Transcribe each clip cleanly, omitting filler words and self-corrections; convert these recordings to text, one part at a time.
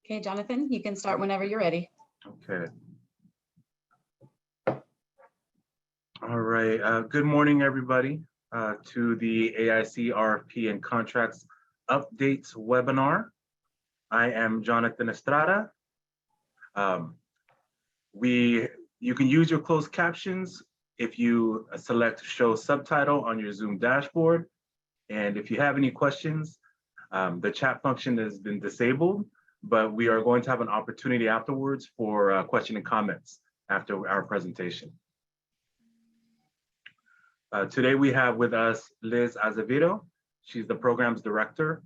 Okay, Jonathan, you can start whenever you're ready. Okay. All right. Good morning, everybody, to the AIC RFP and Contracts Updates webinar. I am Jonathan Estrada. You can use your closed captions if you select Show Subtitle on your Zoom dashboard. And if you have any questions, the chat function has been disabled, but we are going to have an opportunity afterwards for question and comments after our presentation. Today we have with us Liz Azevedo. She's the programs director.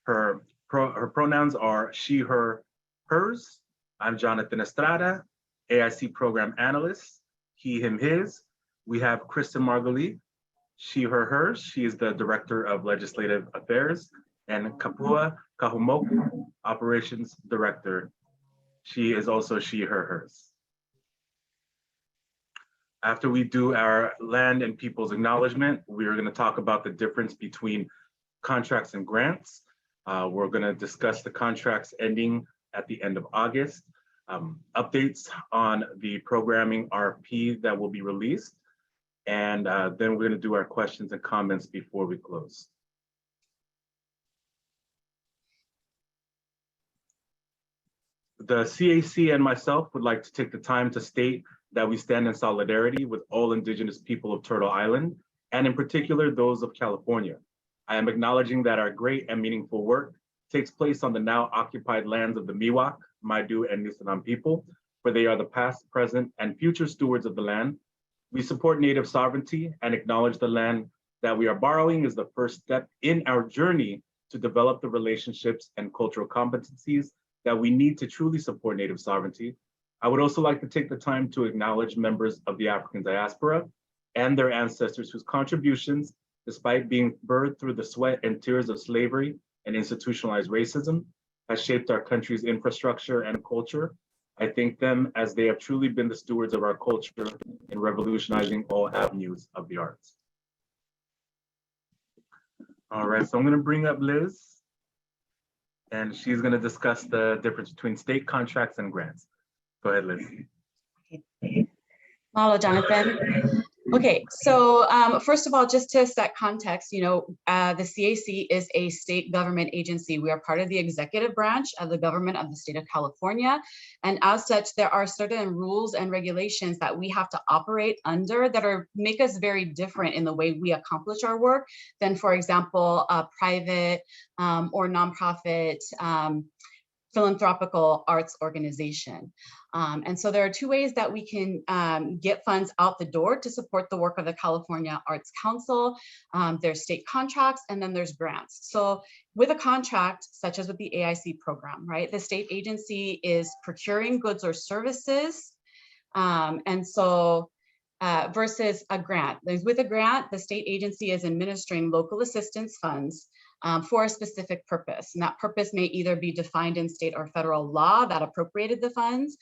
Her pronouns are she, her, hers. I'm Jonathan Estrada, AIC program analyst, he, him, his. We have Kristen Margulies, she, her, hers. She is the director of legislative affairs, and Kapua Kahumoku, operations director. She is also she, her, hers. After we do our land and people's acknowledgement, we are going to talk about the difference between contracts and grants. We're going to discuss the contracts ending at the end of August, updates on the programming RFP that will be released, and then we're going to do our questions and comments before we close. The CAC and myself would like to take the time to state that we stand in solidarity with all Indigenous people of Turtle Island, and in particular, those of California. I am acknowledging that our great and meaningful work takes place on the now occupied lands of the Miwok, Maidu, and Nisenan people, for they are the past, present, and future stewards of the land. We support Native sovereignty and acknowledge the land that we are borrowing is the first step in our journey to develop the relationships and cultural competencies that we need to truly support Native sovereignty. I would also like to take the time to acknowledge members of the African diaspora and their ancestors whose contributions, despite being birthed through the sweat and tears of slavery and institutionalized racism, has shaped our country's infrastructure and culture. I thank them as they have truly been the stewards of our culture in revolutionizing all avenues of the arts. All right, so I'm gonna bring up Liz, and she's gonna discuss the difference between state contracts and grants. Go ahead, Liz. Mahalo, Jonathan. Okay, so first of all, just to set context, the CAC is a state government agency. We are part of the executive branch of the government of the state of California. And as such, there are certain rules and regulations that we have to operate under that make us very different in the way we accomplish our work than, for example, a private or nonprofit philanthropical arts organization. And so there are two ways that we can get funds out the door to support the work of the California Arts Council. There's state contracts, and then there's grants. So with a contract, such as with the AIC program, right, the state agency is procuring goods or services. And so versus a grant. With a grant, the state agency is administering local assistance funds for a specific purpose. And that purpose may either be defined in state or federal law that appropriated the funds,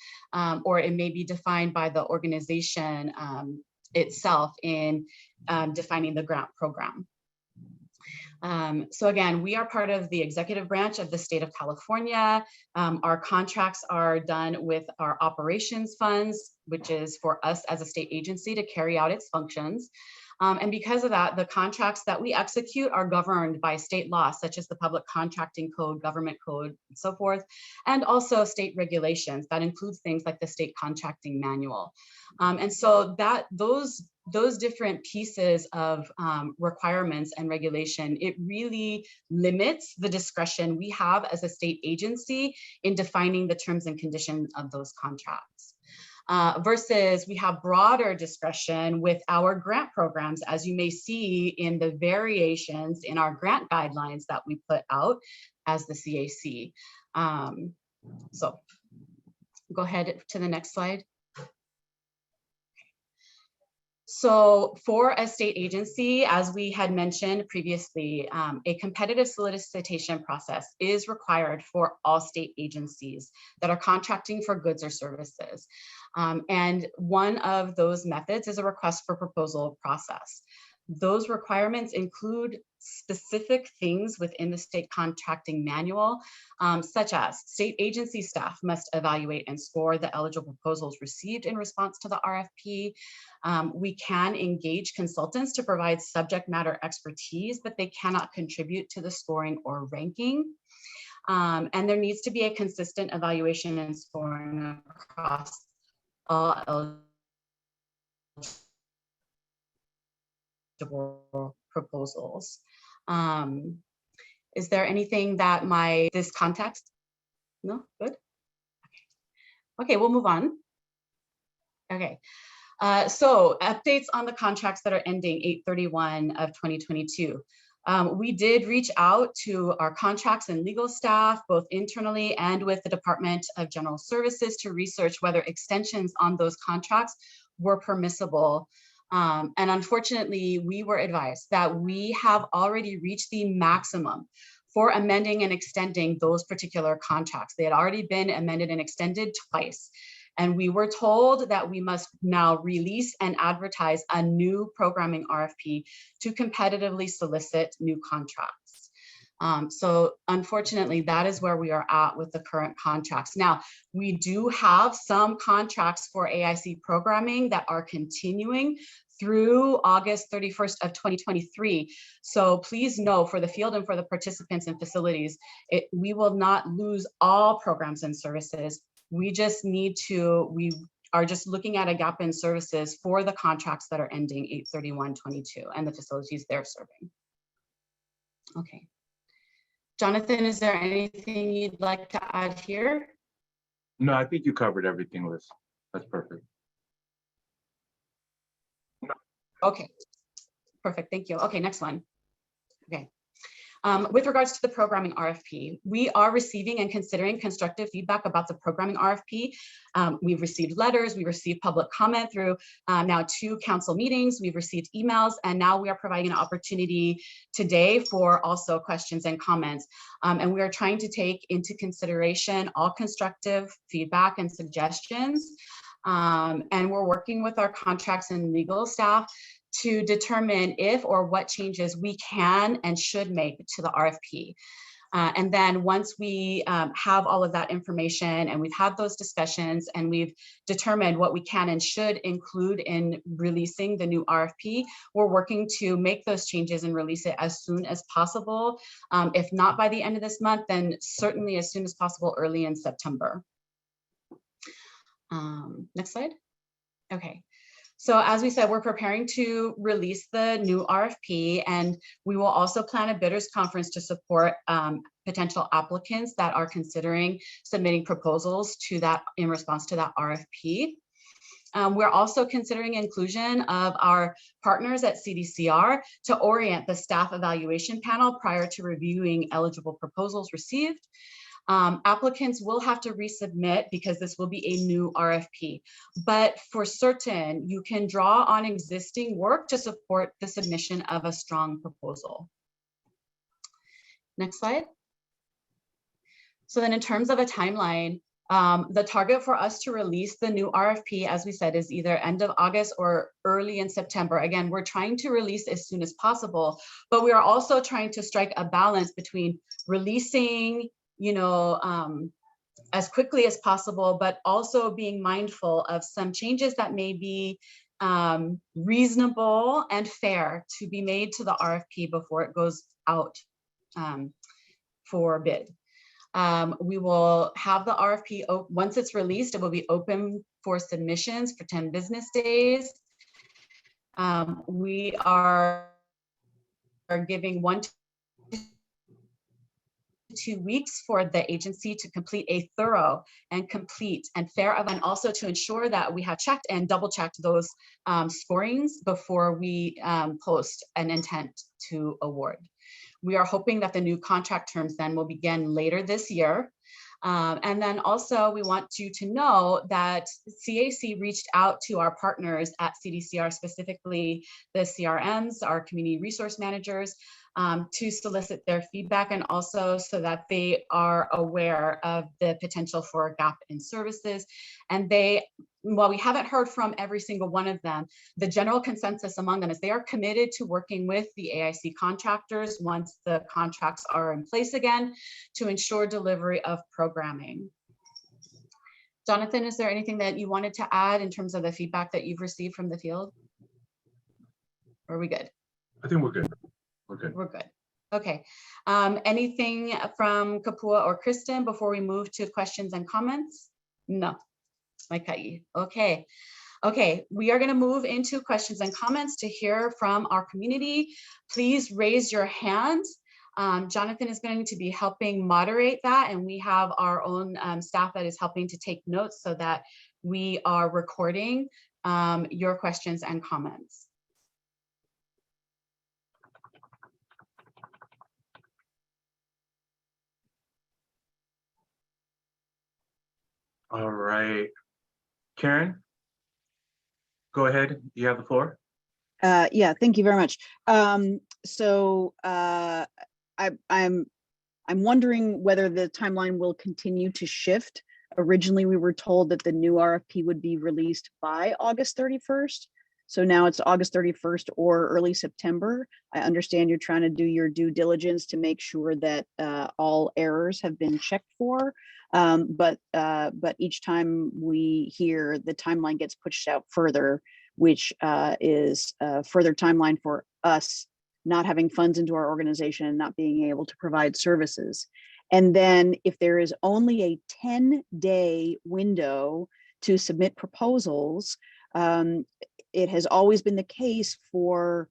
or it may be defined by the organization itself in defining the grant program. So again, we are part of the executive branch of the state of California. Our contracts are done with our operations funds, which is for us as a state agency to carry out its functions. And because of that, the contracts that we execute are governed by state law, such as the Public Contracting Code, Government Code, and so forth, and also state regulations. That includes things like the State Contracting Manual. And so those different pieces of requirements and regulation, it really limits the discretion we have as a state agency in defining the terms and conditions of those contracts. Versus we have broader discretion with our grant programs, as you may see in the variations in our grant guidelines that we put out as the CAC. So go ahead to the next slide. So for a state agency, as we had mentioned previously, a competitive solicitation process is required for all state agencies that are contracting for goods or services. And one of those methods is a request for proposal process. Those requirements include specific things within the state contracting manual, such as state agency staff must evaluate and score the eligible proposals received in response to the RFP. We can engage consultants to provide subject matter expertise, but they cannot contribute to the scoring or ranking. And there needs to be a consistent evaluation and scoring across all eligible proposals. Is there anything that this context? No, good. Okay, we'll move on. Okay, so updates on the contracts that are ending 8/31 of 2022. We did reach out to our contracts and legal staff, both internally and with the Department of General Services, to research whether extensions on those contracts were permissible. And unfortunately, we were advised that we have already reached the maximum for amending and extending those particular contracts. They had already been amended and extended twice. And we were told that we must now release and advertise a new programming RFP to competitively solicit new contracts. So unfortunately, that is where we are at with the current contracts. Now, we do have some contracts for AIC programming that are continuing through August 31st of 2023. So please know, for the field and for the participants and facilities, we will not lose all programs and services. We are just looking at a gap in services for the contracts that are ending 8/31/22 and the facilities they're serving. Okay. Jonathan, is there anything you'd like to add here? No, I think you covered everything, Liz. That's perfect. Okay, perfect, thank you. Okay, next one. Okay. With regards to the programming RFP, we are receiving and considering constructive feedback about the programming RFP. We've received letters, we've received public comment through now 2 council meetings, we've received emails, and now we are providing an opportunity today for also questions and comments. And we are trying to take into consideration all constructive feedback and suggestions. And we're working with our contracts and legal staff to determine if or what changes we can and should make to the RFP. And then once we have all of that information and we've had those discussions and we've determined what we can and should include in releasing the new RFP, we're working to make those changes and release it as soon as possible. If not by the end of this month, then certainly as soon as possible, early in September. Next slide. Okay. So as we said, we're preparing to release the new RFP, and we will also plan a bidders conference to support potential applicants that are considering submitting proposals to that in response to that RFP. We're also considering inclusion of our partners at CDCR to orient the staff evaluation panel prior to reviewing eligible proposals received. Applicants will have to resubmit because this will be a new RFP, but for certain, you can draw on existing work to support the submission of a strong proposal. Next slide. So then in terms of a timeline, the target for us to release the new RFP, as we said, is either end of August or early in September. Again, we're trying to release as soon as possible, but we are also trying to strike a balance between releasing as quickly as possible, but also being mindful of some changes that may be reasonable and fair to be made to the RFP before it goes out for bid. We will have the RFP, once it's released, it will be open for submissions for 10 business days. We are giving 1 to 2 weeks for the agency to complete a thorough and complete and fair event, also to ensure that we have checked and double checked those scorings before we post an intent to award. We are hoping that the new contract terms then will begin later this year. And then also we want you to know that CAC reached out to our partners at CDCR, specifically the CRMs, our community resource managers, to solicit their feedback, and also so that they are aware of the potential for a gap in services. And while we haven't heard from every single one of them, the general consensus among them is they are committed to working with the AIC contractors once the contracts are in place again to ensure delivery of programming. Jonathan, is there anything that you wanted to add in terms of the feedback that you've received from the field? Or are we good? I think we're good. We're good. We're good. Okay. Anything from Kapua or Kristen before we move to questions and comments? No. Okay. Okay. We are going to move into questions and comments to hear from our community. Please raise your hands. Jonathan is going to be helping moderate that, and we have our own staff that is helping to take notes so that we are recording your questions and comments. All right. Karen, go ahead. You have the floor. Yeah, thank you very much. I'm wondering whether the timeline will continue to shift. Originally, we were told that the new RFP would be released by August 31st. So now it's August 31st or early September. I understand you're trying to do your due diligence to make sure that all errors have been checked for. But each time we hear, the timeline gets pushed out further, which is a further timeline for us not having funds into our organization and not being able to provide services. And then if there is only a 10-day window to submit proposals, it has always been the case for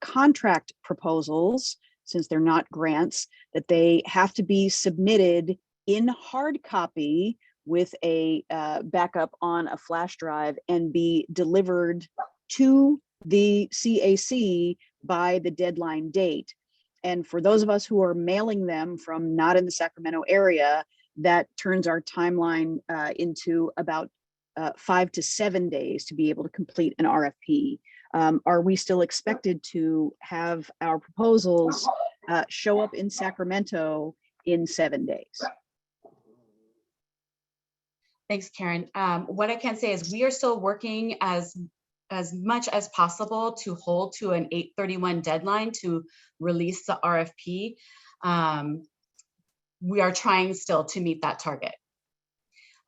contract proposals, since they're not grants, that they have to be submitted in hard copy with a backup on a flash drive and be delivered to the CAC by the deadline date. And for those of us who are mailing them from not in the Sacramento area, that turns our timeline into about 5 to 7 days to be able to complete an RFP. Are we still expected to have our proposals show up in Sacramento in 7 days? Thanks, Karen. What I can say is we are still working as much as possible to hold to an 8/31 deadline to release the RFP. We are trying still to meet that target.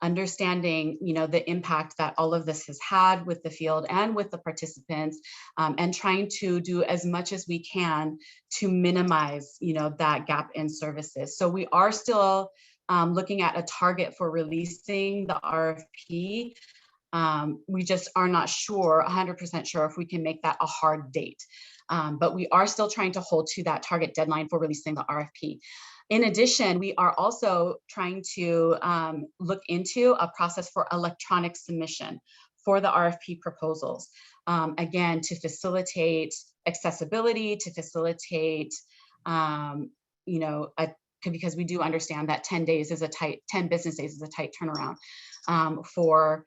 Understanding, the impact that all of this has had with the field and with the participants, and trying to do as much as we can to minimize, that gap in services. So we are still looking at a target for releasing the RFP. We just are not sure, 100% sure, if we can make that a hard date. But we are still trying to hold to that target deadline for releasing the RFP. In addition, we are also trying to look into a process for electronic submission for the RFP proposals. Again, to facilitate accessibility, to facilitate, because we do understand that 10 business days is a tight turnaround for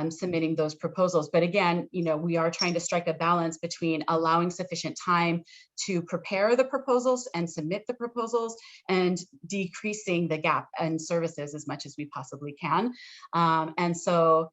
submitting those proposals. But again, we are trying to strike a balance between allowing sufficient time to prepare the proposals and submit the proposals and decreasing the gap in services as much as we possibly can. And so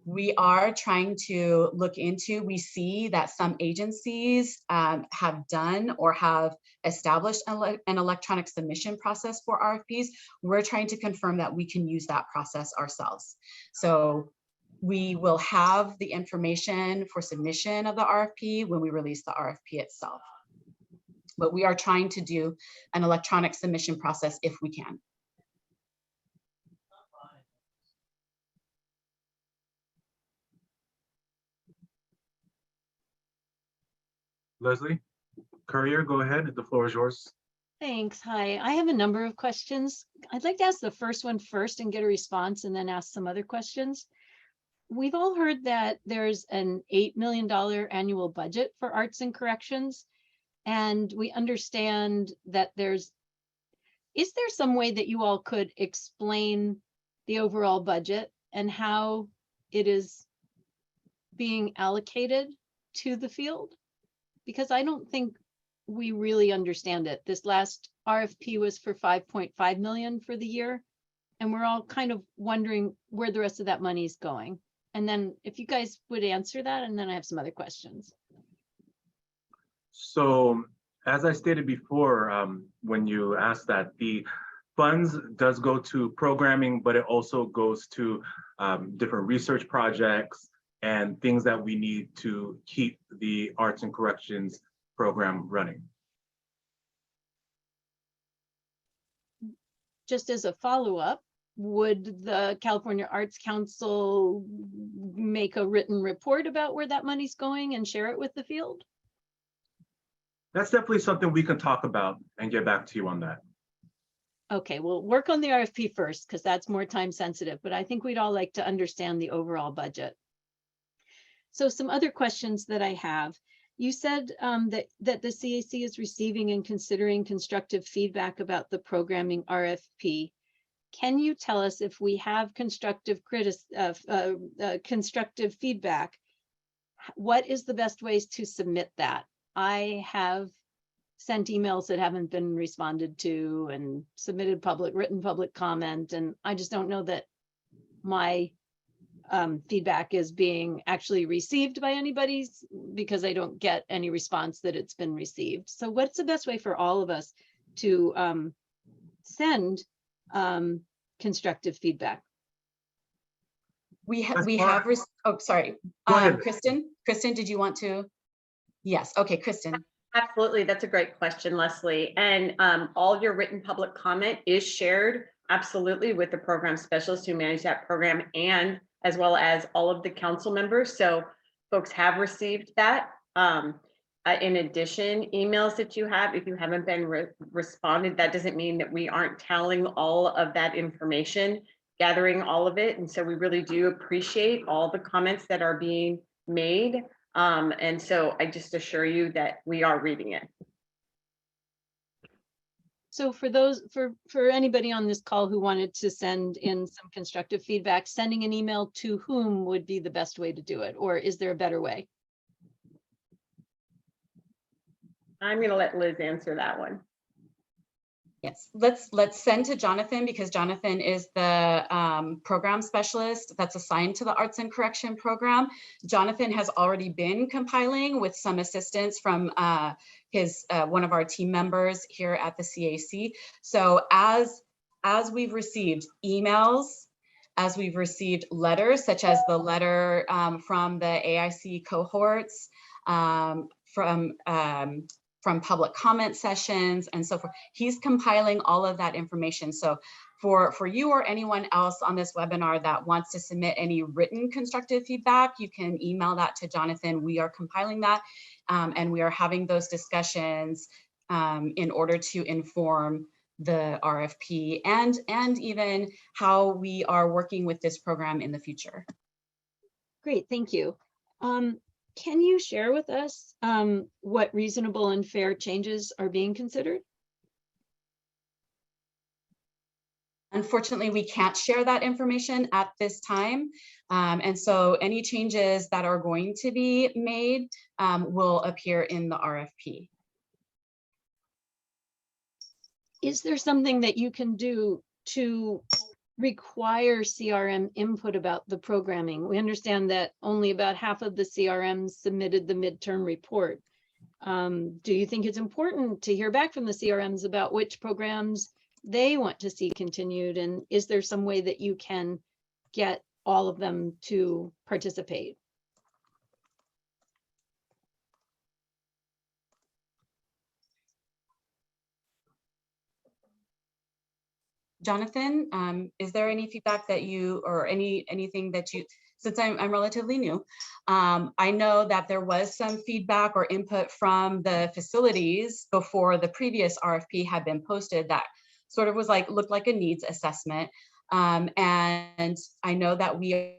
we are trying to look into, we see that some agencies have done or have established an electronic submission process for RFPs. We're trying to confirm that we can use that process ourselves. So we will have the information for submission of the RFP when we release the RFP itself. But we are trying to do an electronic submission process if we can. Leslie Courier, go ahead. The floor is yours. Thanks. Hi, I have a number of questions. I'd like to ask the first one first and get a response, and then ask some other questions. We've all heard that there's an $8 million annual budget for arts and corrections, and we understand that is there some way that you all could explain the overall budget and how it is being allocated to the field? Because I don't think we really understand it. This last RFP was for 5.5 million for the year. And we're all kind of wondering where the rest of that money is going. And then if you guys would answer that, and then I have some other questions. So as I stated before, when you asked that, the funds does go to programming, but it also goes to different research projects and things that we need to keep the Arts and Corrections program running. Just as a follow-up, would the California Arts Council make a written report about where that money's going and share it with the field? That's definitely something we can talk about and get back to you on that. Okay, we'll work on the RFP first because that's more time sensitive, but I think we'd all like to understand the overall budget. So some other questions that I have. You said that the CAC is receiving and considering constructive feedback about the programming RFP. Can you tell us if we have constructive feedback, what is the best ways to submit that? I have sent emails that haven't been responded to and submitted written public comment, and I just don't know that my feedback is being actually received by anybody because I don't get any response that it's been received. So what's the best way for all of us to send constructive feedback? Oh, sorry. Go ahead. Kristen, did you want to? Yes. Okay, Kristen. Absolutely. That's a great question, Leslie. And all your written public comment is shared absolutely with the program specialists who manage that program, and as well as all of the council members. So folks have received that. In addition, emails that you have, if you haven't been responded, that doesn't mean that we aren't telling all of that information, gathering all of it. And so we really do appreciate all the comments that are being made. And so I just assure you that we are reading it. So for anybody on this call who wanted to send in some constructive feedback, sending an email to whom would be the best way to do it? Or is there a better way? I'm going to let Liz answer that one. Yes, let's send to Jonathan, because Jonathan is the program specialist that's assigned to the Arts and Correction program. Jonathan has already been compiling with some assistance from one of our team members here at the CAC. So as we've received emails, as we've received letters, such as the letter from the AIC cohorts, from public comment sessions and so forth. He's compiling all of that information. So for you or anyone else on this webinar that wants to submit any written constructive feedback, you can email that to Jonathan. We are compiling that and we are having those discussions in order to inform the RFP and even how we are working with this program in the future. Great, thank you. Can you share with us what reasonable and fair changes are being considered? Unfortunately, we can't share that information at this time. And so any changes that are going to be made will appear in the RFP. Is there something that you can do to require CRM input about the programming? We understand that only about half of the CRMs submitted the midterm report. Do you think it's important to hear back from the CRMs about which programs they want to see continued? And is there some way that you can get all of them to participate? Jonathan, is there any feedback that you, or anything that you, since I'm relatively new, I know that there was some feedback or input from the facilities before the previous RFP had been posted that sort of was looked like a needs assessment. And I know that we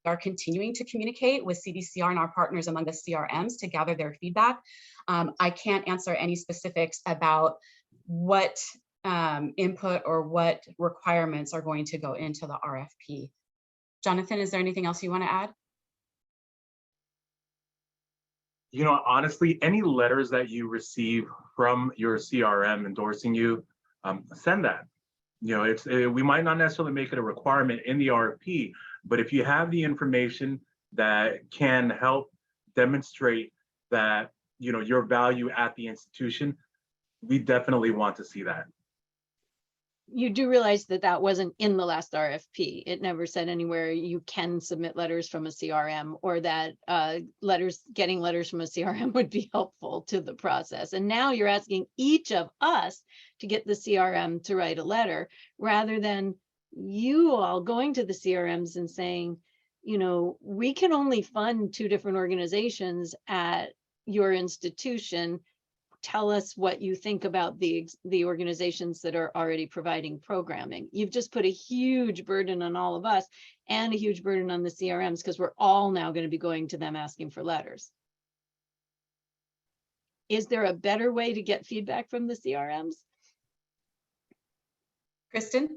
are continuing to communicate with CDCR and our partners among the CRMs to gather their feedback. I can't answer any specifics about what input or what requirements are going to go into the RFP. Jonathan, is there anything else you want to add? You know, honestly, any letters that you receive from your CRM endorsing you, send that. You know, we might not necessarily make it a requirement in the RFP, but if you have the information that can help demonstrate that, you know, your value at the institution, we definitely want to see that. You do realize that that wasn't in the last RFP. It never said anywhere you can submit letters from a CRM, or that getting letters from a CRM would be helpful to the process. And now you're asking each of us to get the CRM to write a letter, rather than you all going to the CRMs and saying, you know, we can only fund 2 different organizations at your institution. Tell us what you think about the organizations that are already providing programming. You've just put a huge burden on all of us and a huge burden on the CRMs, because we're all now going to be going to them asking for letters. Is there a better way to get feedback from the CRMs? Kristen?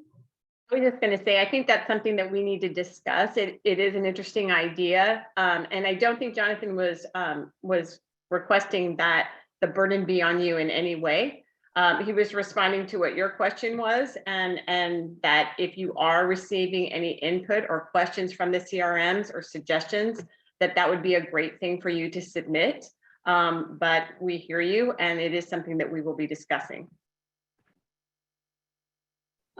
I was just going to say, I think that's something that we need to discuss. It is an interesting idea. And I don't think Jonathan was requesting that the burden be on you in any way. He was responding to what your question was, and that if you are receiving any input or questions from the CRMs or suggestions, that would be a great thing for you to submit. But we hear you, and it is something that we will be discussing.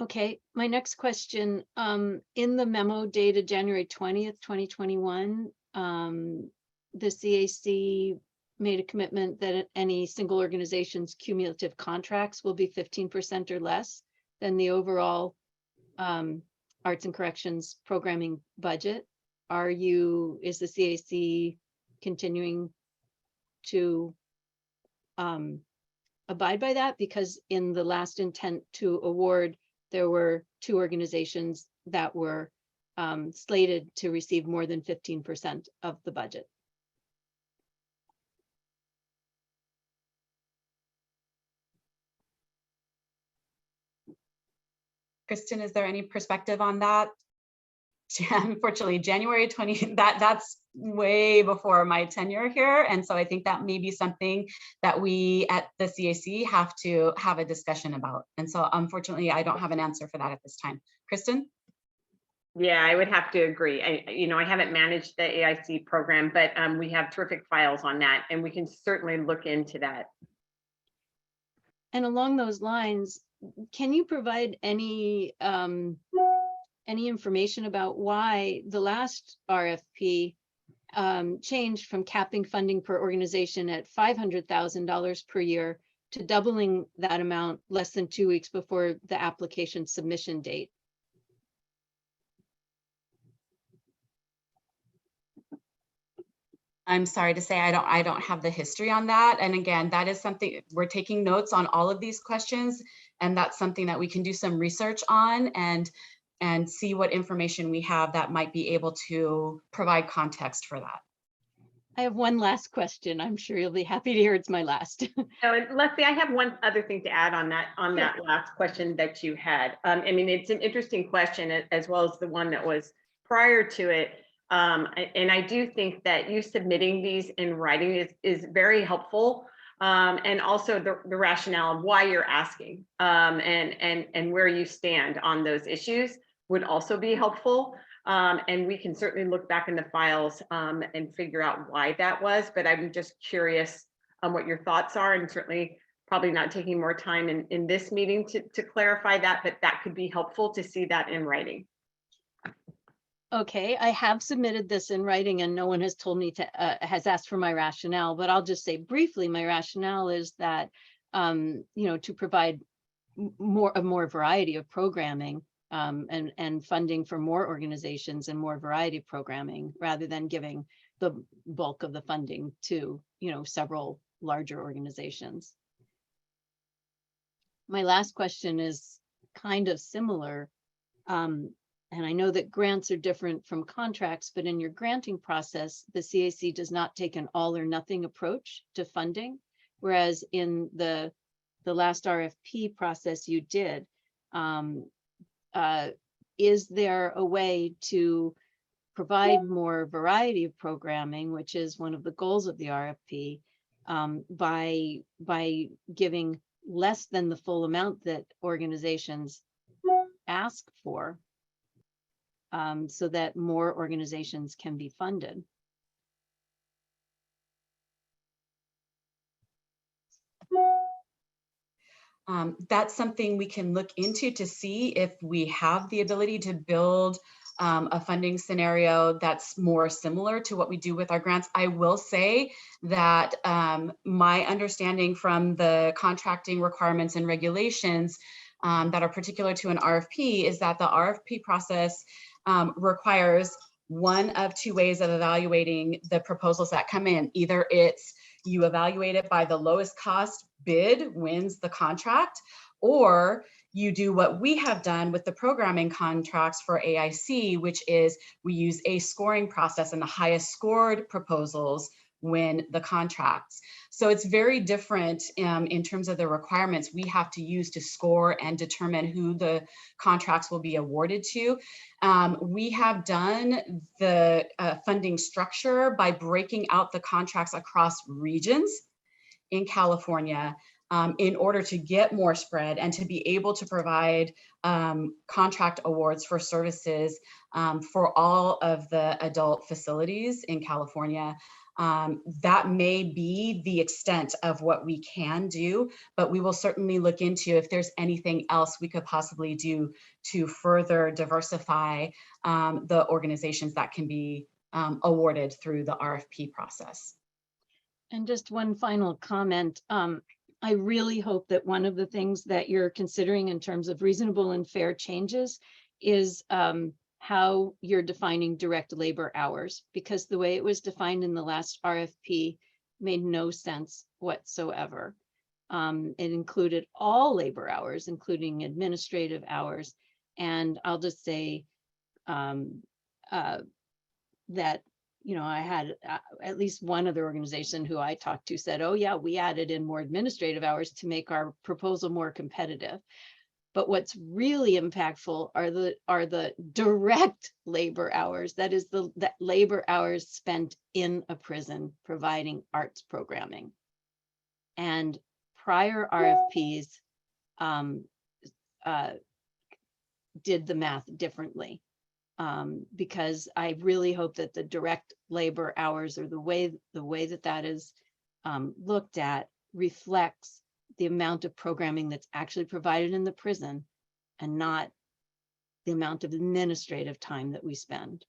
Okay, my next question, in the memo dated January 20th, 2021, the CAC made a commitment that any single organization's cumulative contracts will be 15% or less than the overall arts and corrections programming budget. Is the CAC continuing to abide by that? Because in the last intent to award, there were 2 organizations that were slated to receive more than 15% of the budget. Kristen, is there any perspective on that? Unfortunately, January 20, that's way before my tenure here. And so I think that may be something that we at the CAC have to have a discussion about. And so unfortunately, I don't have an answer for that at this time. Kristen? Yeah, I would have to agree. I haven't managed the AIC program, but we have terrific files on that, and we can certainly look into that. And along those lines, can you provide any information about why the last RFP changed from capping funding per organization at $500,000 per year to doubling that amount less than 2 weeks before the application submission date? I'm sorry to say I don't have the history on that. And again, that is something we're taking notes on all of these questions, and that's something that we can do some research on and see what information we have that might be able to provide context for that. I have one last question. I'm sure you'll be happy to hear it's my last. Leslie, I have one other thing to add on that last question that you had. I mean, it's an interesting question, as well as the one that was prior to it. And I do think that you submitting these in writing is very helpful. And also the rationale of why you're asking and where you stand on those issues would also be helpful. And we can certainly look back in the files and figure out why that was. But I'm just curious on what your thoughts are, and certainly probably not taking more time in this meeting to clarify that, but that could be helpful to see that in writing. Okay, I have submitted this in writing, and no one has told me has asked for my rationale, but I'll just say briefly, my rationale is that, to provide a more variety of programming and funding for more organizations and more variety of programming, rather than giving the bulk of the funding to, several larger organizations. My last question is kind of similar. And I know that grants are different from contracts, but in your granting process, the CAC does not take an all or nothing approach to funding, whereas in the last RFP process you did. Is there a way to provide more variety of programming, which is one of the goals of the RFP, by giving less than the full amount that organizations ask for, so that more organizations can be funded. That's something we can look into to see if we have the ability to build a funding scenario that's more similar to what we do with our grants. I will say that my understanding from the contracting requirements and regulations that are particular to an RFP is that the RFP process requires one of two ways of evaluating the proposals that come in. Either it's you evaluate it by the lowest cost bid wins the contract, or you do what we have done with the programming contracts for AIC, which is we use a scoring process, and the highest scored proposals win the contracts. So it's very different in terms of the requirements we have to use to score and determine who the contracts will be awarded to. We have done the funding structure by breaking out the contracts across regions in California in order to get more spread and to be able to provide contract awards for services for all of the adult facilities in California. That may be the extent of what we can do, but we will certainly look into if there's anything else we could possibly do to further diversify the organizations that can be awarded through the RFP process. And just one final comment. I really hope that one of the things that you're considering in terms of reasonable and fair changes is how you're defining direct labor hours, because the way it was defined in the last RFP made no sense whatsoever. It included all labor hours, including administrative hours. And I'll just say that, you know, I had at least one other organization who I talked to said, oh yeah, we added in more administrative hours to make our proposal more competitive. But what's really impactful are the direct labor hours. That is that labor hours spent in a prison providing arts programming. And prior RFPs did the math differently. Because I really hope that the direct labor hours, or the way that is looked at, reflects the amount of programming that's actually provided in the prison and not the amount of administrative time that we spend.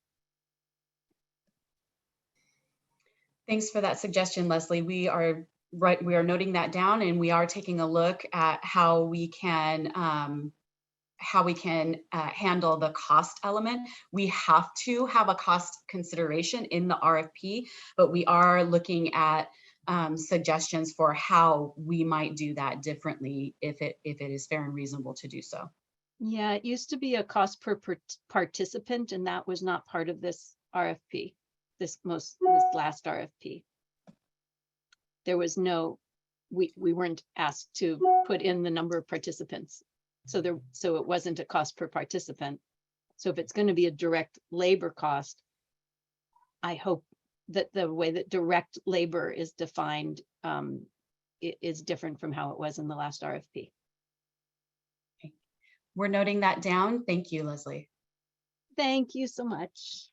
Thanks for that suggestion, Leslie. We are noting that down, and we are taking a look at how we can handle the cost element. We have to have a cost consideration in the RFP, but we are looking at suggestions for how we might do that differently if it is fair and reasonable to do so. Yeah, it used to be a cost per participant, and that was not part of this RFP, this last RFP. There was no, we weren't asked to put in the number of participants. So it wasn't a cost per participant. So if it's going to be a direct labor cost, I hope that the way that direct labor is defined is different from how it was in the last RFP. Okay. We're noting that down. Thank you, Leslie. Thank you so much.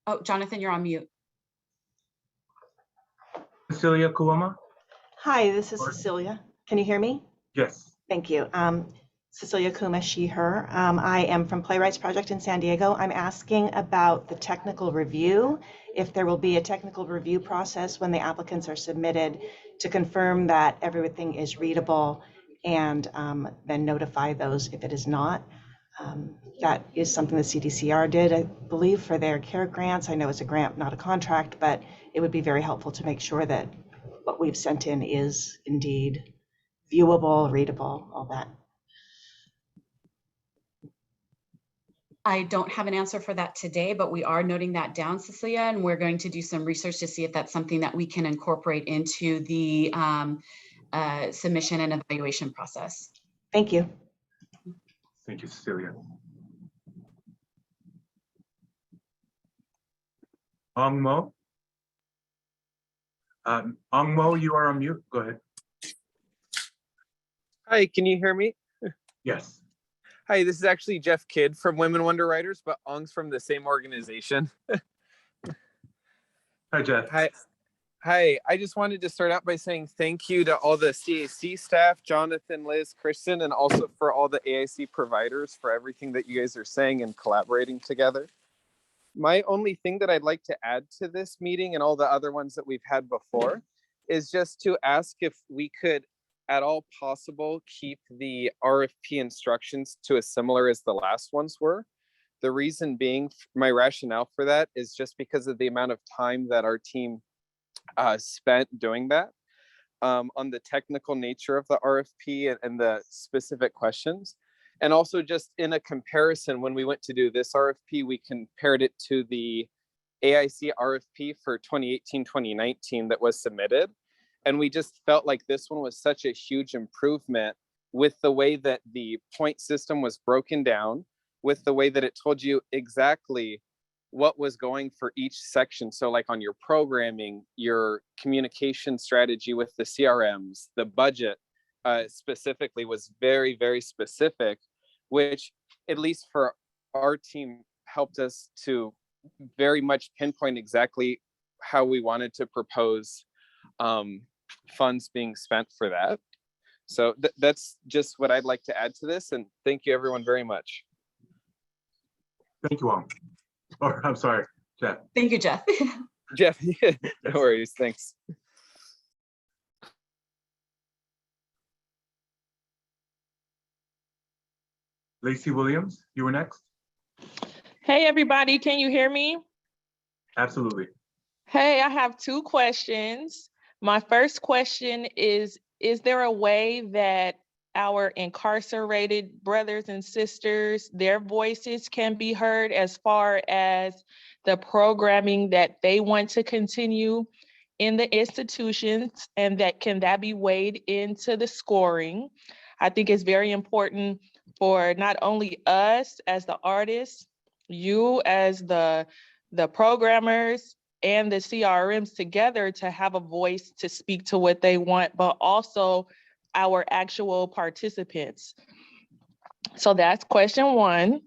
Oh, Jonathan, you're on mute. Cecilia Kuama? Hi, this is Cecilia. Can you hear me? Yes. Thank you. Cecilia Kuma, she, her. I am from Playwrights Project in San Diego. I'm asking about the technical review, if there will be a technical review process when the applicants are submitted to confirm that everything is readable, and then notify those if it is not. That is something the CDCR did, I believe, for their CARE grants. I know it's a grant, not a contract, but it would be very helpful to make sure that what we've sent in is indeed viewable, readable, all that. I don't have an answer for that today, but we are noting that down, Cecilia, and we're going to do some research to see if that's something that we can incorporate into the submission and evaluation process. Thank you. Thank you, Cecilia. Ong Mo? Ong Mo, you are on mute. Go ahead. Hi, can you hear me? Yes. Hi, this is actually Jeff Kidd from Women Wonder Writers, but Ong's from the same organization. Hi, Jeff. Hi. Hi, I just wanted to start out by saying thank you to all the CAC staff, Jonathan, Liz, Kristen, and also for all the AIC providers for everything that you guys are saying and collaborating together. My only thing that I'd like to add to this meeting and all the other ones that we've had before is just to ask if we could at all possible keep the RFP instructions to as similar as the last ones were. The reason being, my rationale for that is just because of the amount of time that our team spent doing that, on the technical nature of the RFP and the specific questions. And also just in a comparison, when we went to do this RFP, we compared it to the AIC RFP for 2018-2019 that was submitted. And we just felt like this one was such a huge improvement with the way that the point system was broken down, with the way that it told you exactly what was going for each section. So like on your programming, your communication strategy with the CRMs, the budget specifically was very, very specific, which at least for our team helped us to very much pinpoint exactly how we wanted to propose funds being spent for that. So that's just what I'd like to add to this. And thank you everyone very much. Thank you, Ong. Or I'm sorry, Jeff. Thank you, Jeff. Jeff, no worries, thanks. Lacey Williams, you were next. Hey, everybody, can you hear me? Absolutely. Hey, I have two questions. My first question is there a way that our incarcerated brothers and sisters, their voices can be heard as far as the programming that they want to continue in the institutions, and can that be weighed into the scoring? I think it's very important for not only us as the artists, you as the programmers and the CRMs together to have a voice to speak to what they want, but also our actual participants. So that's question one.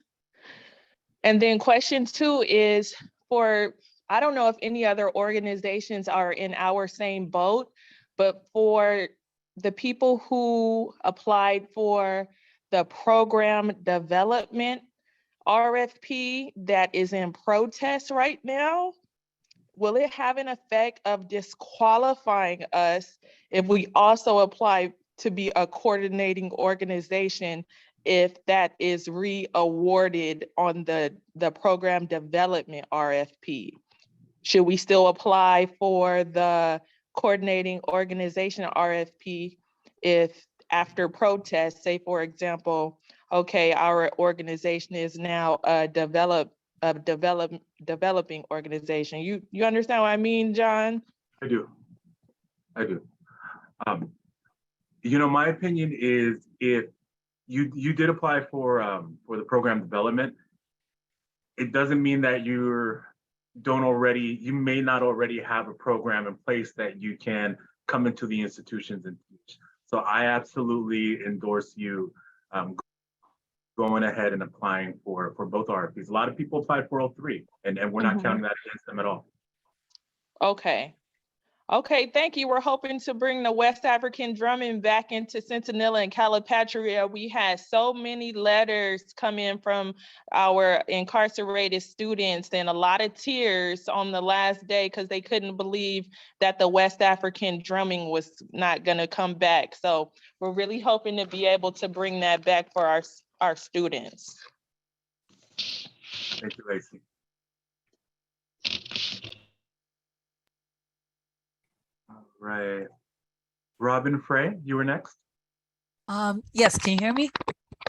And then question two is for, I don't know if any other organizations are in our same boat, but for the people who applied for the program development RFP that is in protest right now, will it have an effect of disqualifying us if we also apply to be a coordinating organization if that is re-awarded on the program development RFP? Should we still apply for the coordinating organization RFP if after protest, say for example, okay, our organization is now a developing organization. You understand what I mean, John? I do. You know, my opinion is if you did apply for the program development, it doesn't mean that you may not already have a program in place that you can come into the institutions and teach. So I absolutely endorse you going ahead and applying for both RFPs. A lot of people applied for all three, and we're not counting that against them at all. Okay, thank you. We're hoping to bring the West African drumming back into Centinela and Calipatria. We had so many letters come in from our incarcerated students and a lot of tears on the last day because they couldn't believe that the West African drumming was not going to come back. So we're really hoping to be able to bring that back for our students. Thank you, Lacey. All right. Robin Frey, you were next. Yes, can you hear me?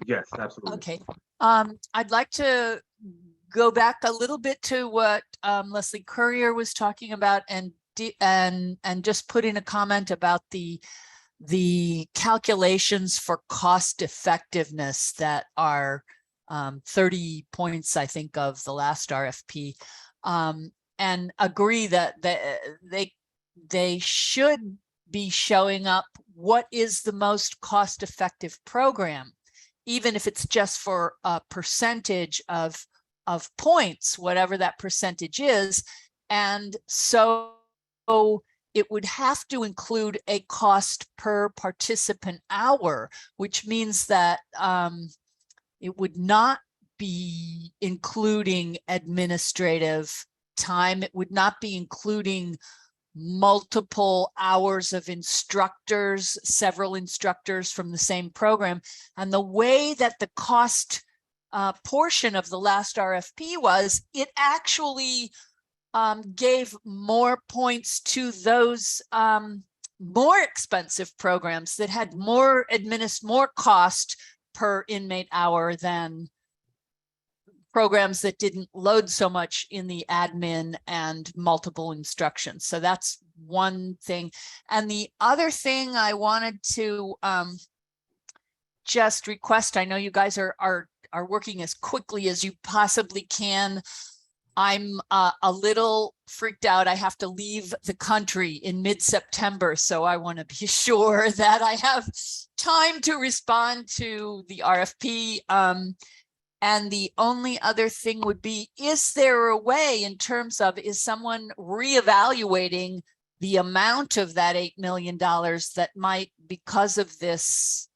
Yes, absolutely. Okay. I'd like to go back a little bit to what Leslie Currier was talking about, and just put in a comment about the calculations for cost effectiveness that are 30 points, I think, of the last RFP, and agree that they should be showing up what is the most cost effective program, even if it's just for a percentage of points, whatever that percentage is. And so it would have to include a cost per participant hour, which means that it would not be including administrative time. It would not be including multiple hours of instructors, several instructors from the same program. And the way that the cost portion of the last RFP was, it actually gave more points to those more expensive programs that had more cost per inmate hour than programs that didn't load so much in the admin and multiple instructions. So that's one thing. And the other thing I wanted to just request, I know you guys are working as quickly as you possibly can. I'm a little freaked out. I have to leave the country in mid-September, so I want to be sure that I have time to respond to the RFP. And the only other thing would be, is there a way in terms of, is someone reevaluating the amount of that $8 million that might, because of this,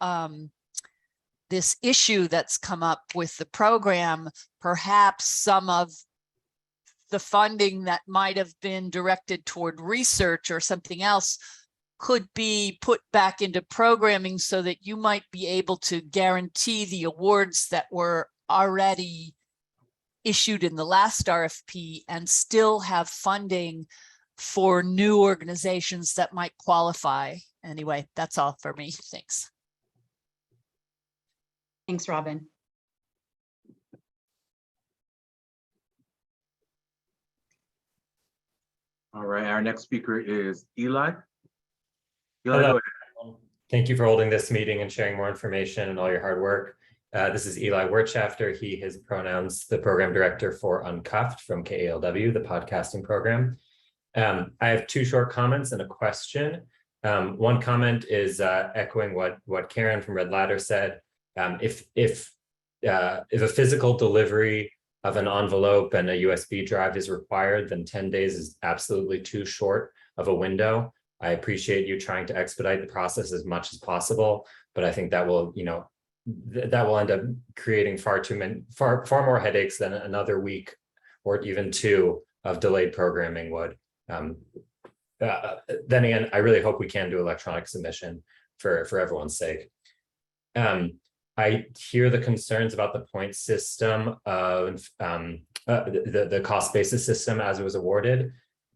this issue that's come up with the program, perhaps some of the funding that might have been directed toward research or something else could be put back into programming, so that you might be able to guarantee the awards that were already issued in the last RFP and still have funding for new organizations that might qualify. Anyway, that's all for me. Thanks. Thanks, Robin. All right, our next speaker is Eli. Eli, Hello. go ahead. Thank you for holding this meeting and sharing more information and all your hard work. This is Eli Wirtschafter. He, his pronouns, the program director for Uncuffed from KALW, the podcasting program. I have two short comments and a question. One comment is echoing what Karen from Red Ladder said. If a physical delivery of an envelope and a USB drive is required, then 10 days is absolutely too short of a window. I appreciate you trying to expedite the process as much as possible, but I think that will, that will end up creating far more headaches than another week or even two of delayed programming would. Then again, I really hope we can do electronic submission for everyone's sake. I hear the concerns about the point system of the cost basis system as it was awarded.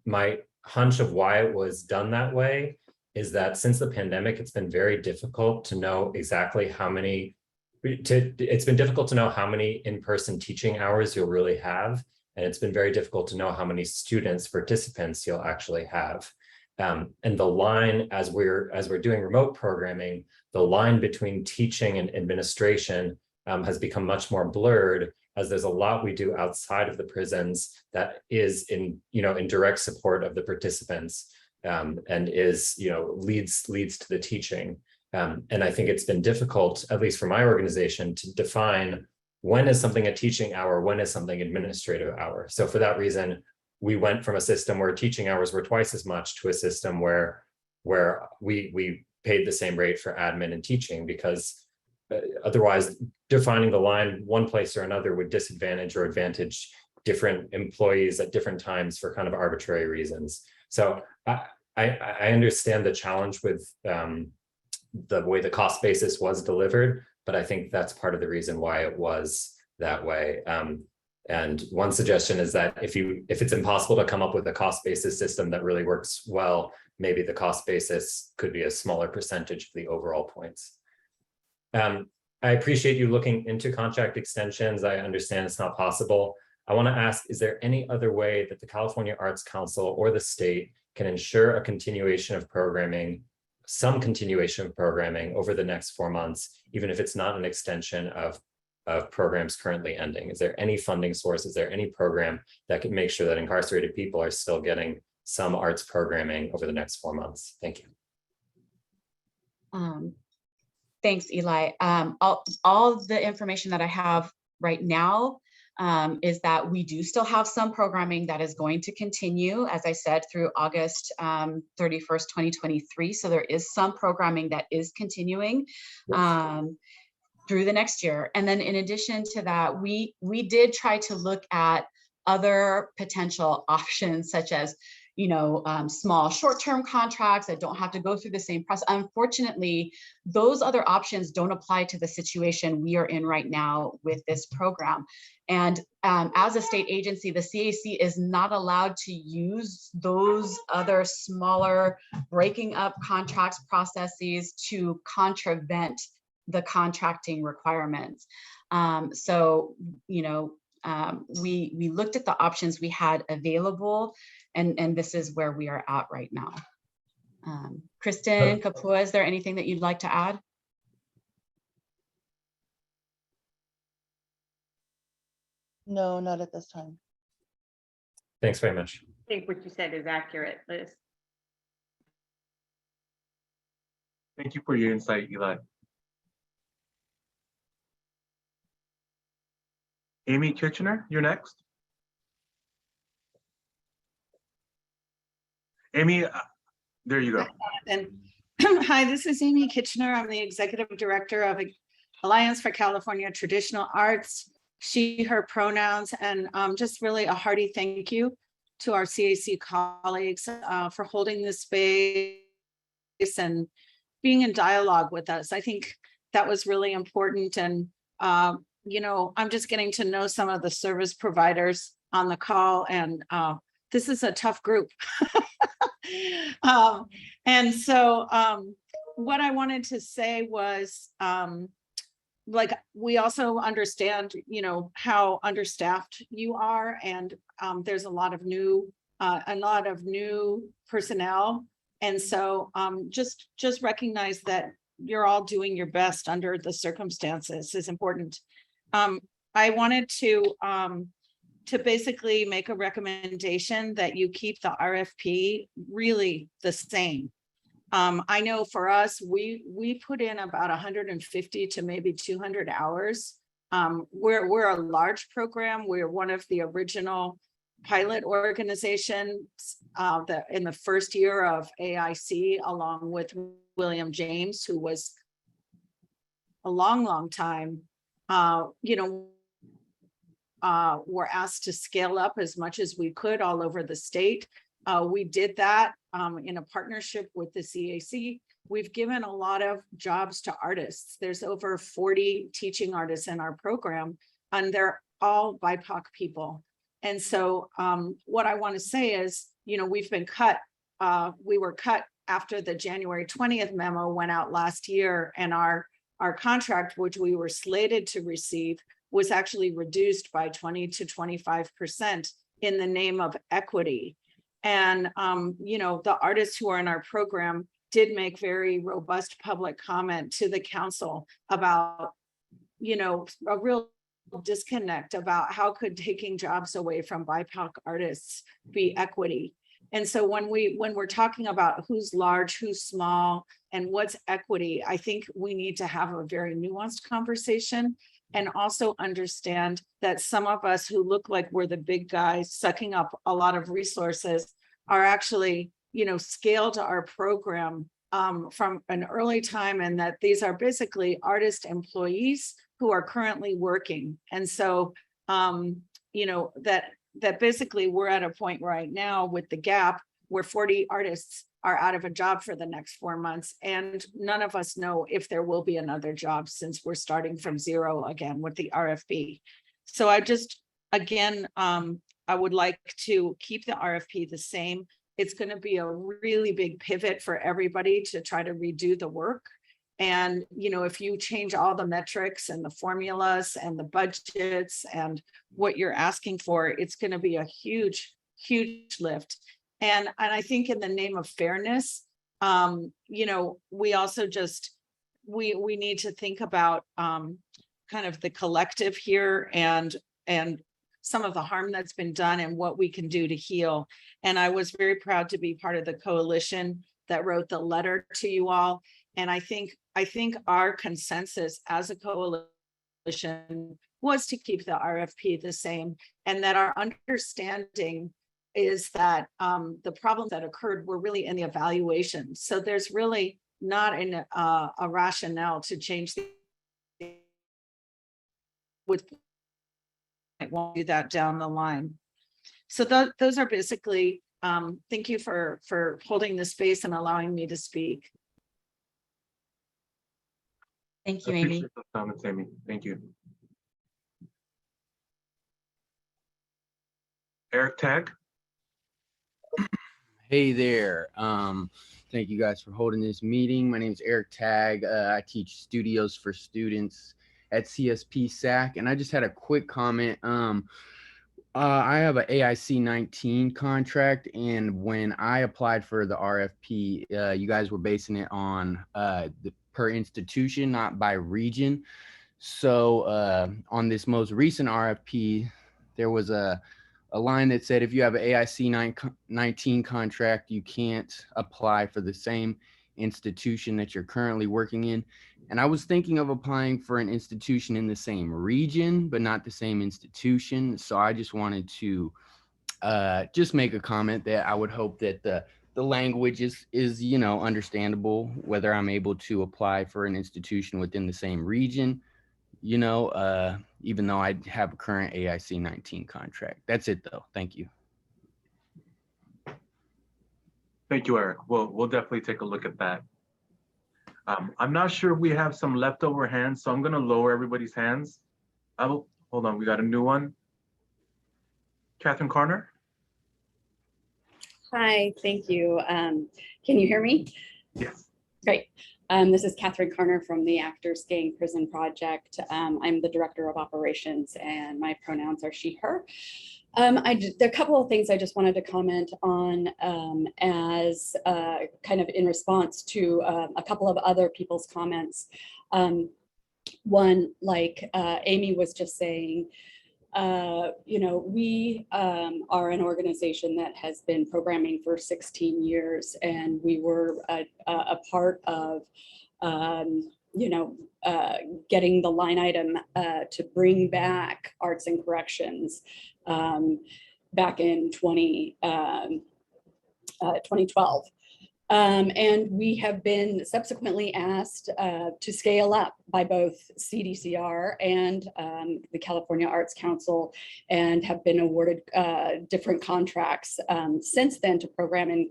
My hunch of why it was done that way is that since the pandemic, it's been very difficult to know exactly how many, it's been difficult to know how many in-person teaching hours you'll really have. And it's been very difficult to know how many students, participants you'll actually have. And the line, as we're doing remote programming, the line between teaching and administration has become much more blurred, as there's a lot we do outside of the prisons that is in direct support of the participants and is leads to the teaching. And I think it's been difficult, at least for my organization, to define when is something a teaching hour, when is something administrative hour. So for that reason, we went from a system where teaching hours were twice as much to a system where we paid the same rate for admin and teaching, because otherwise defining the line one place or another would disadvantage or advantage different employees at different times for kind of arbitrary reasons. So I understand the challenge with the way the cost basis was delivered, but I think that's part of the reason why it was that way. And one suggestion is that if it's impossible to come up with a cost basis system that really works well, maybe the cost basis could be a smaller percentage of the overall points. I appreciate you looking into contract extensions. I understand it's not possible. I want to ask, is there any other way that the California Arts Council or the state can ensure a continuation of programming, some continuation of programming over the next 4 months, even if it's not an extension of programs currently ending? Is there any funding source? Is there any program that can make sure that incarcerated people are still getting some arts programming over the next 4 months? Thank you. Thanks, Eli. All the information that I have right now is that we do still have some programming that is going to continue, as I said, through August 31st, 2023. So there is some programming that is continuing through the next year. And then in addition to that, we did try to look at other potential options, such as small short-term contracts that don't have to go through the same process. Unfortunately, those other options don't apply to the situation we are in right now with this program. And as a state agency, the CAC is not allowed to use those other smaller breaking up contracts processes to contravent the contracting requirements. We looked at the options we had available, and this is where we are at right now. Kristen Kapua, is there anything that you'd like to add? No, not at this time. Thanks very much. I think what you said is accurate, Liz. Thank you for your insight, Eli. Amy Kitchener, you're next. Amy, there you go. And hi, this is Amy Kitchener. I'm the executive director of Alliance for California Traditional Arts, she, her pronouns, and just really a hearty thank you to our CAC colleagues for holding this space and being in dialogue with us. I think that was really important. And, I'm just getting to know some of the service providers on the call, and this is a tough group. And so what I wanted to say was, we also understand, how understaffed you are, and there's a lot of new personnel. And so just recognize that you're all doing your best under the circumstances is important. I wanted to basically make a recommendation that you keep the RFP really the same. I know for us, we put in about 150 to maybe 200 hours. We're a large program. We're one of the original pilot organizations that in the first year of AIC, along with William James, who was a long time. Were asked to scale up as much as we could all over the state. We did that in a partnership with the CAC. We've given a lot of jobs to artists. There's over 40 teaching artists in our program, and they're all BIPOC people. And so what I want to say is, we've been cut. We were cut after the January 20th memo went out last year, and our contract, which we were slated to receive, was actually reduced by 20 to 25% in the name of equity. And, the artists who are in our program did make very robust public comment to the council about, a real disconnect about how could taking jobs away from BIPOC artists be equity. And so when we're talking about who's large, who's small, and what's equity, I think we need to have a very nuanced conversation, and also understand that some of us who look like we're the big guys sucking up a lot of resources are actually, scaled our program from an early time, and that these are basically artist employees who are currently working. And so, that basically we're at a point right now with the gap where 40 artists are out of a job for the next 4 months. And none of us know if there will be another job, since we're starting from zero again with the RFP. So I just, again, I would like to keep the RFP the same. It's going to be a really big pivot for everybody to try to redo the work. And, you know, if you change all the metrics and the formulas and the budgets and what you're asking for, it's going to be a huge, huge lift. And I think in the name of fairness, you know, we also just, we need to think about kind of the collective here and some of the harm that's been done and what we can do to heal. And I was very proud to be part of the coalition that wrote the letter to you all. And I think our consensus as a coalition was to keep the RFP the same, and that our understanding is that the problems that occurred were really in the evaluation. So there's really not a rationale to change with won't do that down the line. So those are basically, thank you for holding the space and allowing me to speak. Thank you, Amy. Appreciate those comments, Amy. Thank you. Eric Tagg. Hey there. Thank you guys for holding this meeting. My name is Eric Tagg. I teach studios for students at CSP SAC, and I just had a quick comment. I have an AIC 19 contract, and when I applied for the RFP, you guys were basing it on the per institution, not by region. So on this most recent RFP, there was a line that said if you have an AIC 19 contract, you can't apply for the same institution that you're currently working in. And I was thinking of applying for an institution in the same region, but not the same institution. So I just wanted to just make a comment that I would hope that the language is, you know, understandable, whether I'm able to apply for an institution within the same region, you know, even though I have a current AIC 19 contract. That's it though. Thank you. Thank you, Eric. We'll definitely take a look at that. I'm not sure if we have some leftover hands, so I'm going to lower everybody's hands. Hold on, we got a new one. Catherine Carner. Hi, thank you. Can you hear me? Yes. Great. This is Catherine Carner from the Actors Gang Prison Project. I'm the Director of Operations, and my pronouns are she, her. There are a couple of things I just wanted to comment on as kind of in response to a couple of other people's comments. One, like Amy was just saying, you know, we are an organization that has been programming for 16 years, and we were a part of, you know, getting the line item to bring back arts and corrections back in 2012. And we have been subsequently asked to scale up by both CDCR and the California Arts Council, and have been awarded different contracts since then to program in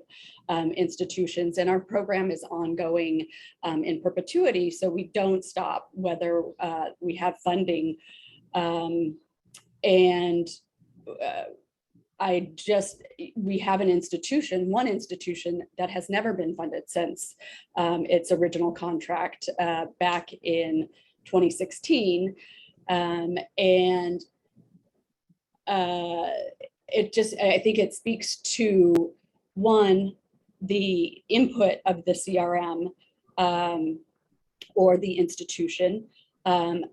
institutions. And our program is ongoing in perpetuity, so we don't stop whether we have funding. We have an institution, one institution that has never been funded since its original contract back in 2016. I think it speaks to, one, the input of the CRM or the institution,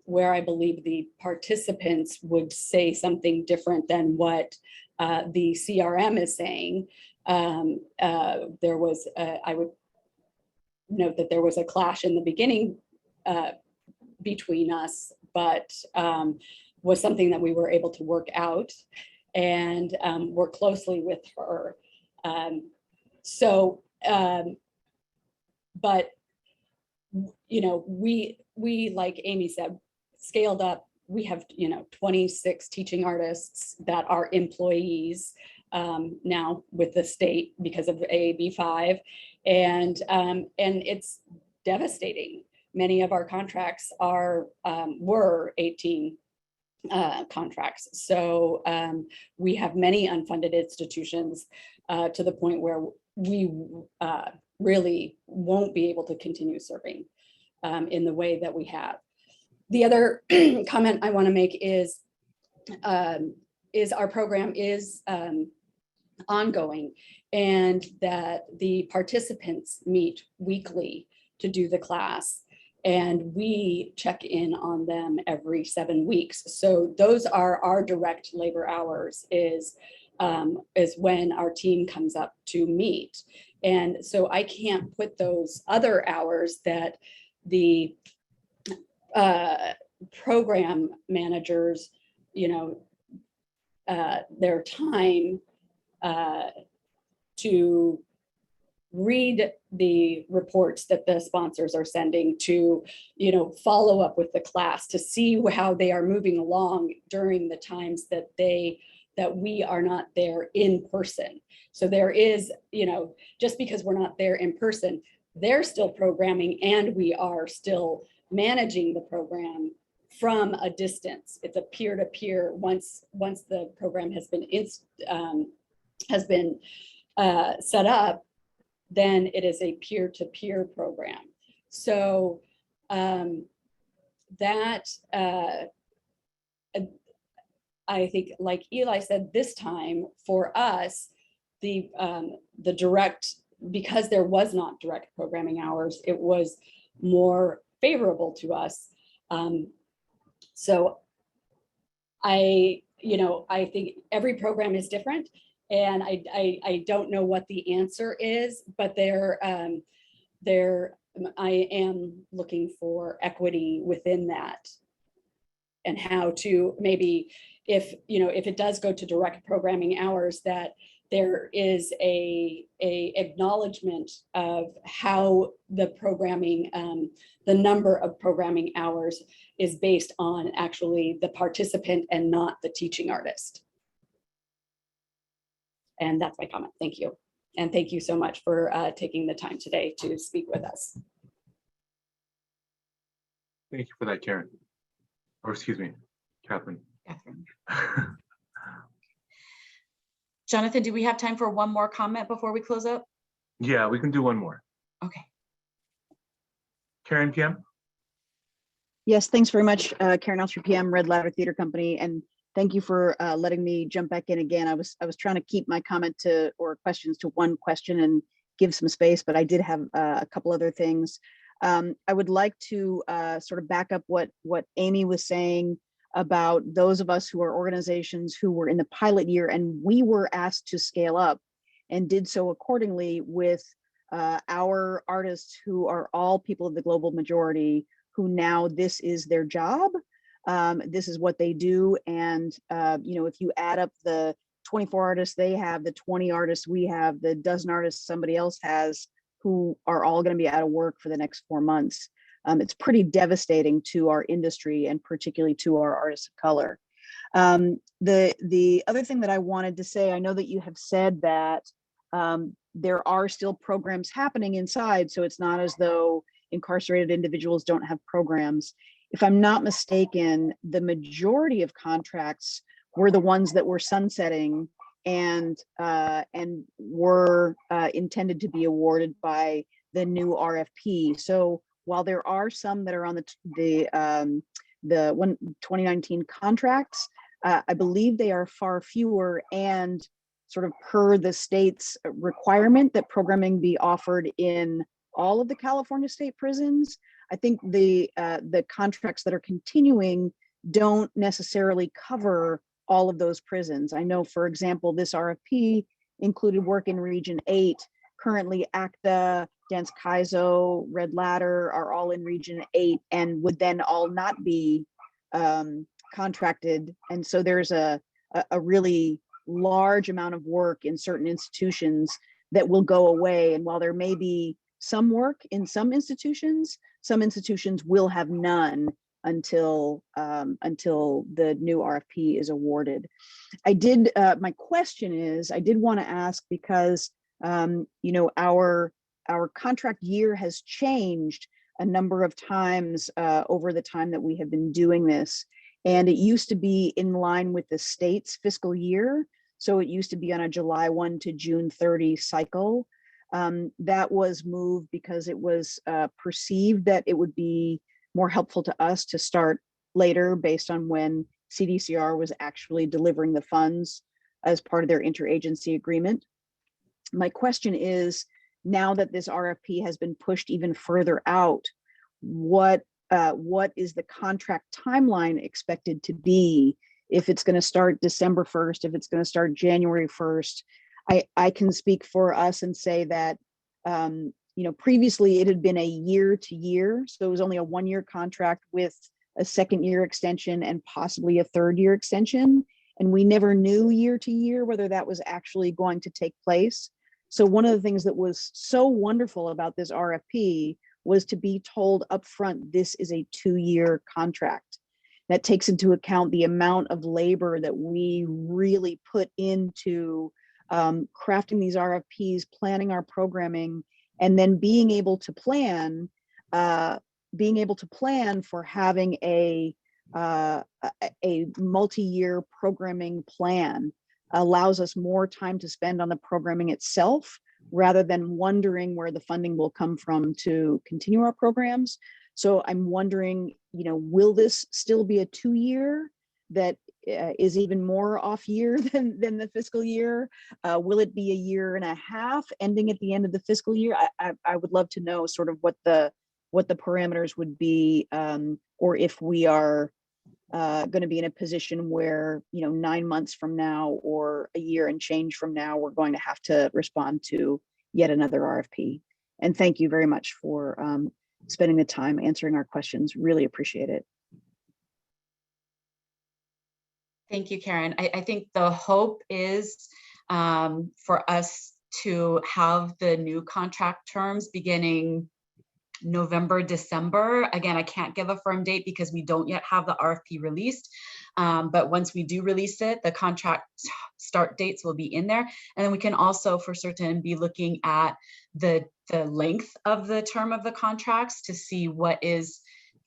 where I believe the participants would say something different than what the CRM is saying. There was, I would note that there was a clash in the beginning between us, but was something that we were able to work out and work closely with her. But, you know, we, like Amy said, scaled up. We have, you know, 26 teaching artists that are employees now with the state because of AAB 5, and it's devastating. Many of our contracts were 18 contracts, so we have many unfunded institutions to the point where we really won't be able to continue serving. in the way that we have. The other comment I want to make is our program is ongoing, and that the participants meet weekly to do the class, and we check in on them every 7 weeks. So those are our direct labor hours, is when our team comes up to meet. And so I can't put those other hours that the program managers, their time to read the reports that the sponsors are sending, to follow up with the class, to see how they are moving along during the times that we are not there in person. So there is, just because we're not there in person, they're still programming, and we are still managing the program from a distance. It's a peer-to-peer. Once the program has been set up, then it is a peer-to-peer program. So that I think, like Eli said, this time for us, the direct, because there was not direct programming hours, it was more favorable to us. So I think every program is different, and I don't know what the answer is, but I am looking for equity within that, and how to maybe, if it does go to direct programming hours, that there is a acknowledgement of how the programming, the number of programming hours is based on actually the participant and not the teaching artist. And that's my comment. Thank you. And thank you so much for taking the time today to speak with us. Thank you for that, Karen. Or excuse me, Catherine. Jonathan, do we have time for one more comment before we close up? Yeah, we can do one more. Okay. Karen PM? Yes, thanks very much, Karen Elster PM, Red Ladder Theater Company, and thank you for letting me jump back in again. I was trying to keep my comment or questions to one question and give some space, but I did have a couple other things. I would like to sort of back up what Amy was saying about those of us who are organizations who were in the pilot year, and we were asked to scale up and did so accordingly with our artists, who are all people of the global majority, who now this is their job. This is what they do. And, if you add up the 24 artists they have, the 20 artists we have, the dozen artists somebody else has, who are all going to be out of work for the next 4 months. It's pretty devastating to our industry, and particularly to our artists of color. The other thing that I wanted to say, I know that you have said that there are still programs happening inside, so it's not as though incarcerated individuals don't have programs. If I'm not mistaken, the majority of contracts were the ones that were sunsetting and were intended to be awarded by the new RFP. So while there are some that are on the 2019 contracts, I believe they are far fewer, and sort of per the state's requirement that programming be offered in all of the California state prisons. I think the contracts that are continuing don't necessarily cover all of those prisons. I know, for example, this RFP included work in Region 8. Currently, ACTA, Dance Kaizo, Red Ladder are all in Region 8 and would then all not be contracted. And so there's a really large amount of work in certain institutions that will go away. And while there may be some work in some institutions will have none until the new RFP is awarded. My question is, I did want to ask, because our contract year has changed a number of times over the time that we have been doing this. And it used to be in line with the state's fiscal year. So it used to be on a July 1 to June 30 cycle. That was moved because it was perceived that it would be more helpful to us to start later based on when CDCR was actually delivering the funds as part of their interagency agreement. My question is, now that this RFP has been pushed even further out, what is the contract timeline expected to be? If it's going to start December 1st, if it's going to start January 1st, I can speak for us and say that, previously it had been a year to year. So it was only a 1-year contract with a 2nd-year extension and possibly a 3rd-year extension. And we never knew year to year whether that was actually going to take place. So one of the things that was so wonderful about this RFP was to be told upfront, this is a 2-year contract. That takes into account the amount of labor that we really put into crafting these RFPs, planning our programming, and then being able to plan for having a multi-year programming plan allows us more time to spend on the programming itself rather than wondering where the funding will come from to continue our programs. So I'm wondering, will this still be a 2-year that is even more off year than the fiscal year? Will it be a 1.5 years ending at the end of the fiscal year? I would love to know sort of what the parameters would be, or if we are going to be in a position where 9 months from now or a year and change from now, we're going to have to respond to yet another RFP. And thank you very much for spending the time answering our questions. Really appreciate it. Thank you, Karen. I think the hope is for us to have the new contract terms beginning November, December. Again, I can't give a firm date because we don't yet have the RFP released. But once we do release it, the contract start dates will be in there. And then we can also for certain be looking at the length of the term of the contracts to see what is,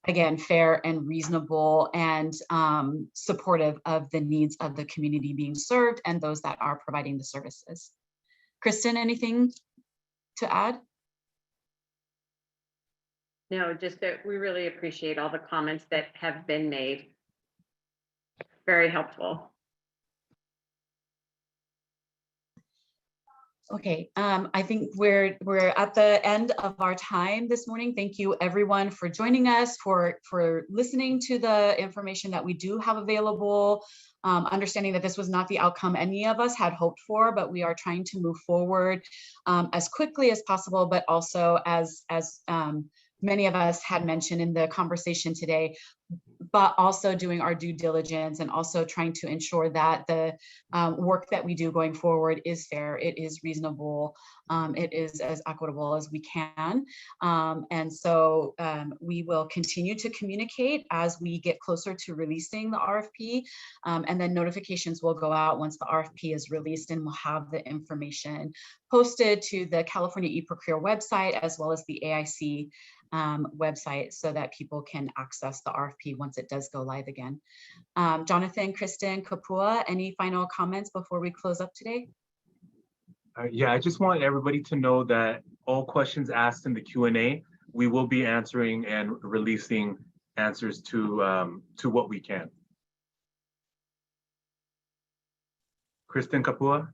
again, fair and reasonable and supportive of the needs of the community being served and those that are providing the services. Kristen, anything to add? No, just that we really appreciate all the comments that have been made. Very helpful. Okay, I think we're at the end of our time this morning. Thank you everyone for joining us, for listening to the information that we do have available, understanding that this was not the outcome any of us had hoped for, but we are trying to move forward as quickly as possible, but also as many of us had mentioned in the conversation today, but also doing our due diligence and also trying to ensure that the work that we do going forward is fair, it is reasonable, it is as equitable as we can. And so we will continue to communicate as we get closer to releasing the RFP, and then notifications will go out once the RFP is released, and we'll have the information posted to the California eProcure website as well as the AIC website so that people can access the RFP once it does go live again. Jonathan, Kristen, Kapua, any final comments before we close up today? Yeah, I just want everybody to know that all questions asked in the Q&A, we will be answering and releasing answers to what we can. Kristen, Kapua?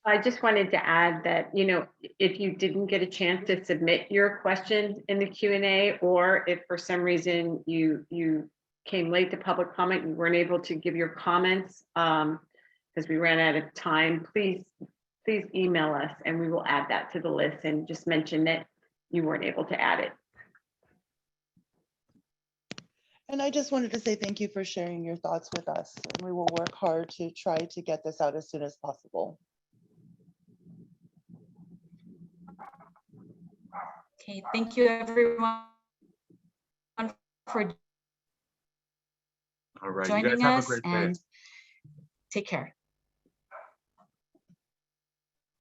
I just wanted to add that, if you didn't get a chance to submit your question in the Q&A, or if for some reason you came late to public comment, you weren't able to give your comments because we ran out of time, please email us and we will add that to the list and just mention that you weren't able to add it. And I just wanted to say thank you for sharing your thoughts with us. And we will work hard to try to get this out as soon as possible. Okay, thank you everyone for All right, joining you guys have us, a great day. and take care.